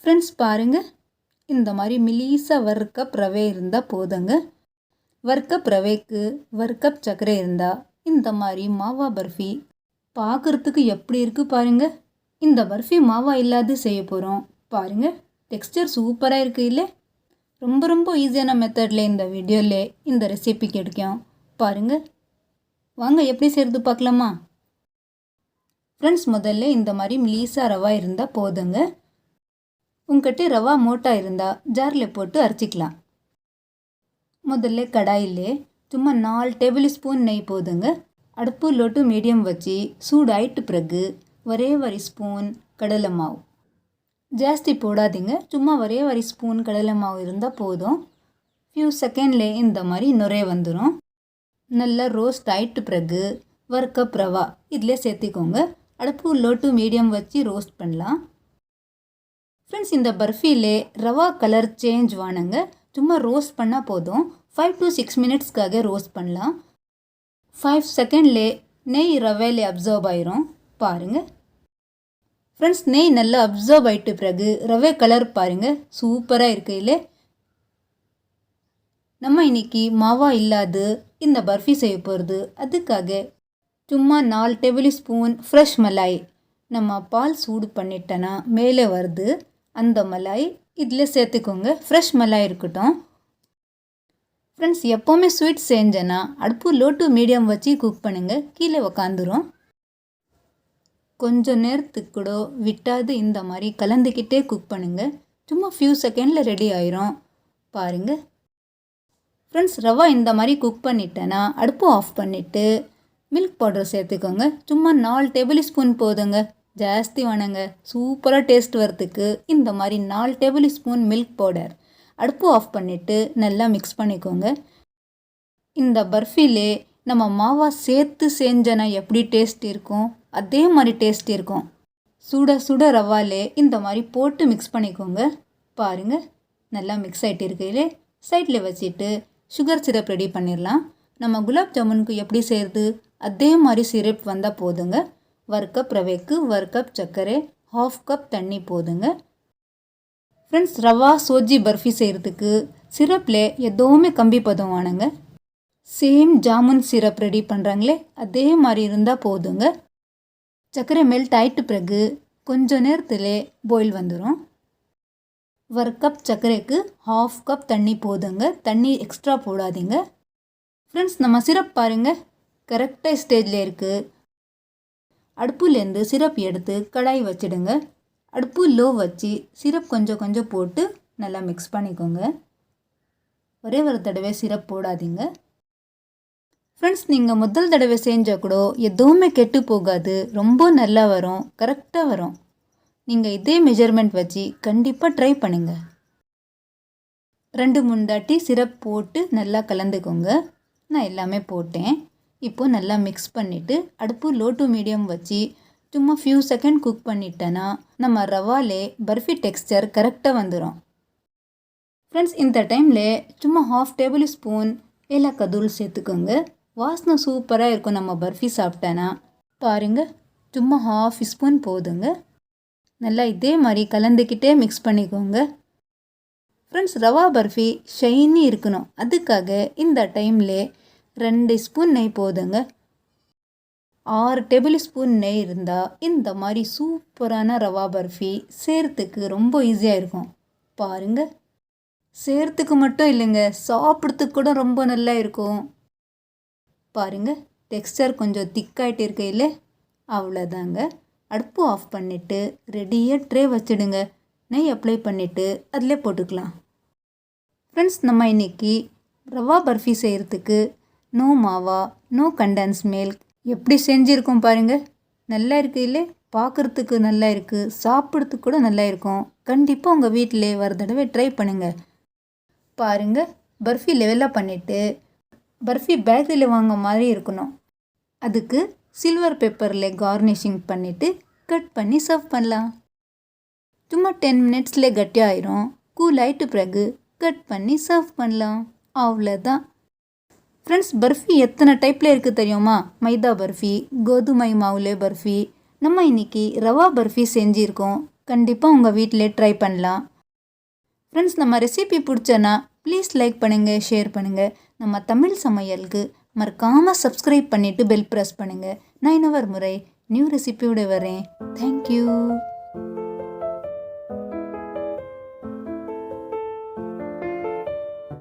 Friends பாருங்கள், இந்த மாதிரி மெலிசாக 1 கப் ரவை இருந்தால் போதுங்க. 1 கப் ரவைக்கு 1 கப் சர்க்கரை இருந்தால் இந்த மாதிரி மாவா பர்ஃபி பார்க்குறதுக்கு எப்படி இருக்குது பாருங்கள். இந்த பர்ஃபி மாவா இல்லாது செய்ய போகிறோம். பாருங்கள், டெக்ஸ்டர் சூப்பராக இருக்குது இல்லை? ரொம்ப ஈஸியான மெத்தடில் இந்த வீடியோவில் இந்த ரெசிபி கிடைக்கும். பாருங்கள், வாங்க எப்படி செய்கிறது பார்க்கலாமா? ஃப்ரெண்ட்ஸ், முதல்ல இந்த மாதிரி மெலிசாக ரவா இருந்தால் போதுங்க. உங்ககிட்ட ரவா மோட்டா இருந்தால் ஜாரில் போட்டு அரைச்சிக்கலாம். முதல்ல கடாயிலே சும்மா 4 டேபிள் ஸ்பூன் நெய் போதுங்க. அடுப்பு லோ டு மீடியம் வச்சு சூடாயிட்டு பிறகு ஒரே ஸ்பூன் கடலை மாவு. ஜாஸ்தி போடாதீங்க, சும்மா ஒரே ஸ்பூன் கடலை மாவு இருந்தால் போதும். ஃபியூ செகண்ட்லே இந்த மாதிரி நுரைய வந்துடும். நல்லா ரோஸ்ட் ஆகிட்டு பிறகு 1 கப் ரவா இதில் சேர்த்திக்கோங்க. அடுப்பு லோ டு மீடியம் வச்சு ரோஸ்ட் பண்ணலாம். ஃப்ரெண்ட்ஸ், இந்த பர்ஃபிலே ரவா கலர் சேஞ்ச் வானுங்க. சும்மா ரோஸ்ட் பண்ணால் போதும். 5 to 6 மினிட்ஸ்க்காக ரோஸ்ட் பண்ணலாம். 5 செகண்ட்லே நெய் ரவையில் அப்சர்வ் ஆயிரும். பாருங்கள் ஃப்ரெண்ட்ஸ், நெய் நல்லா அப்சர்வ் ஆகிட்டு பிறகு ரவை கலர் பாருங்கள், சூப்பராக இருக்குது இல்லை? நம்ம இன்னைக்கு மாவா இல்லாது இந்த பர்ஃபி செய்ய போகிறது. அதுக்காக சும்மா 4 டேபிள் ஸ்பூன் ஃப்ரெஷ் மலாய். நம்ம பால் சூடு பண்ணிட்டோன்னா மேலே வருது, அந்த மலாய் இதில் சேர்த்துக்கோங்க. ஃப்ரெஷ் மலாய் இருக்கட்டும். ஃப்ரெண்ட்ஸ், எப்போவுமே ஸ்வீட் செஞ்சேன்னா அடுப்பு லோ டு மீடியம் வச்சு குக் பண்ணுங்கள், கீழே உக்காந்துரும். கொஞ்சம் நேரத்துக்கு கூட விட்டாது இந்த மாதிரி கலந்துக்கிட்டே குக் பண்ணுங்கள். சும்மா ஃபியூ செகண்டில் ரெடி ஆயிரும். பாருங்கள் ஃப்ரெண்ட்ஸ், ரவா இந்த மாதிரி குக் பண்ணிட்டேன்னா அடுப்பு ஆஃப் பண்ணிவிட்டு மில்க் பவுடர் சேர்த்துக்கோங்க. சும்மா 4 டேபிள் ஸ்பூன் போதுங்க, ஜாஸ்தி வேணுங்க. சூப்பராக டேஸ்ட் வரத்துக்கு இந்த மாதிரி 4 டேபிள் ஸ்பூன் மில்க் பவுடர். அடுப்பு ஆஃப் பண்ணிவிட்டு நல்லா மிக்ஸ் பண்ணிக்கோங்க. இந்த பர்ஃபிலே நம்ம மாவா சேர்த்து செஞ்சனா எப்படி டேஸ்ட் இருக்கும், அதே மாதிரி டேஸ்ட் இருக்கும். சுட ரவாலே இந்த மாதிரி போட்டு மிக்ஸ் பண்ணிக்கோங்க. பாருங்கள், நல்லா மிக்ஸ் ஆகிட்டு இருக்கையிலே சைடில் வச்சுட்டு சுகர் சிரப் ரெடி பண்ணிடலாம். நம்ம குலாப் ஜாமுனுக்கு எப்படி செய்கிறது அதே மாதிரி சிரப் வந்தால் போதுங்க. 1 கப் ரவைக்கு 1 கப் சர்க்கரை, 1/2 கப் தண்ணி போதுங்க. ஃப்ரெண்ட்ஸ், ரவா சோஜி பர்ஃபி செய்கிறதுக்கு சிரப்பில் எதுவுமே கம்பி பதம் வானுங்க. சேம் ஜாமுன் சிரப் ரெடி பண்ணுறாங்களே அதே மாதிரி இருந்தால் போதுங்க. சர்க்கரை மெல்ட் ஆகிட்டு பிறகு கொஞ்சம் நேரத்தில் பாயில் வந்துடும். 1 கப் சர்க்கரைக்கு 1/2 கப் தண்ணி போதுங்க. தண்ணி எக்ஸ்ட்ரா போடாதீங்க. ஃப்ரெண்ட்ஸ், நம்ம சிரப் பாருங்கள், கரெக்டாக ஸ்டேஜில் இருக்குது. அடுப்புலேருந்து சிரப் எடுத்து கடாய் வச்சிடுங்க. அடுப்பு லோ வச்சு சிரப் கொஞ்சம் போட்டு நல்லா மிக்ஸ் பண்ணிக்கோங்க. ஒரே தடவை சிரப் போடாதீங்க. ஃப்ரெண்ட்ஸ், நீங்கள் முதல் தடவை செஞ்சால் கூட எதுவுமே கெட்டு போகாது, ரொம்ப நல்லா வரும், கரெக்டாக வரும். நீங்கள் இதே மெஷர்மெண்ட் வச்சு கண்டிப்பாக ட்ரை பண்ணுங்கள். 2-3 தாட்டி சிரப் போட்டு நல்லா கலந்துக்கோங்க. நான் எல்லாமே போட்டேன். இப்போது நல்லா மிக்ஸ் பண்ணிவிட்டு அடுப்பு லோ டு மீடியம் வச்சு சும்மா ஃபியூ செகண்ட் குக் பண்ணிட்டேன்னா நம்ம ரவாலே பர்ஃபி டெக்ஸ்டர் கரெக்டாக வந்துடும். ஃப்ரெண்ட்ஸ், இந்த டைமில் சும்மா 1/2 டேபிள் ஸ்பூன் ஏலக்காய் தூள் சேர்த்துக்கோங்க. வாசனை சூப்பராக இருக்கும் நம்ம பர்ஃபி சாப்பிட்டேன்னா. பாருங்கள், சும்மா 1/2 ஸ்பூன் போதுங்க. நல்லா இதே மாதிரி கலந்துக்கிட்டே மிக்ஸ் பண்ணிக்கோங்க. ஃப்ரெண்ட்ஸ், ரவா பர்ஃபி ஷைனி இருக்கணும், அதுக்காக இந்த டைமில் 2 ஸ்பூன் நெய் போதுங்க. 6 டேபிள் ஸ்பூன் நெய் இருந்தால் இந்த மாதிரி சூப்பரான ரவா பர்ஃபி செய்கிறதுக்கு ரொம்ப ஈஸியாக இருக்கும். பாருங்கள், செய்கிறதுக்கு மட்டும் இல்லைங்க, சாப்பிட்றதுக்கு கூட ரொம்ப நல்லா இருக்கும். பாருங்கள், டெக்ஸ்டர் கொஞ்சம் திக்காயிட்டு இருக்கையில் அவ்வளோதாங்க. அடுப்பு ஆஃப் பண்ணிவிட்டு ரெடியாக ட்ரே வச்சுடுங்க. நெய் அப்ளை பண்ணிவிட்டு அதில் போட்டுக்கலாம். ஃப்ரெண்ட்ஸ், நம்ம இன்றைக்கி ரவா பர்ஃபி செய்கிறதுக்கு நோ மாவா, நோ கண்டென்ஸ் மில்க் எப்படி செஞ்சுருக்கோம் பாருங்கள். நல்லா இருக்குது இல்லை? பார்க்குறதுக்கு நல்லா இருக்குது, சாப்பிட்றதுக்கு கூட நல்லா இருக்கும். கண்டிப்பாக உங்கள் வீட்டிலே வர தடவை ட்ரை பண்ணுங்கள். பாருங்கள், பர்ஃபி லெவலாக பண்ணிவிட்டு பர்ஃபி பேக்கரியில் வாங்க மாதிரி இருக்கணும். அதுக்கு சில்வர் பேப்பரில் கார்னிஷிங் பண்ணிவிட்டு கட் பண்ணி சர்வ் பண்ணலாம். சும்மா 10 மினிட்ஸில் கட்டியாயிரும். கூல் ஆகிட்டு பிறகு கட் பண்ணி சர்வ் பண்ணலாம். அவ்வளோதான். ஃப்ரெண்ட்ஸ், பர்ஃபி எத்தனை டைப்பில் இருக்குது தெரியுமா? மைதா பர்ஃபி, கோதுமை மாவுலே பர்ஃபி. நம்ம இன்றைக்கி ரவா பர்ஃபி செஞ்சுருக்கோம். கண்டிப்பாக உங்கள் வீட்டிலே ட்ரை பண்ணலாம். ஃப்ரெண்ட்ஸ், நம்ம ரெசிபி பிடிச்சனா ப்ளீஸ் லைக் பண்ணுங்கள், ஷேர் பண்ணுங்கள். நம்ம தமிழ் சமையலுக்கு மறக்காமல் சப்ஸ்கிரைப் பண்ணிவிட்டு பெல் ப்ரெஸ் பண்ணுங்கள். நான் இன்னொரு முறை நியூ ரெசிபியோடு வரேன். தேங்க்யூ.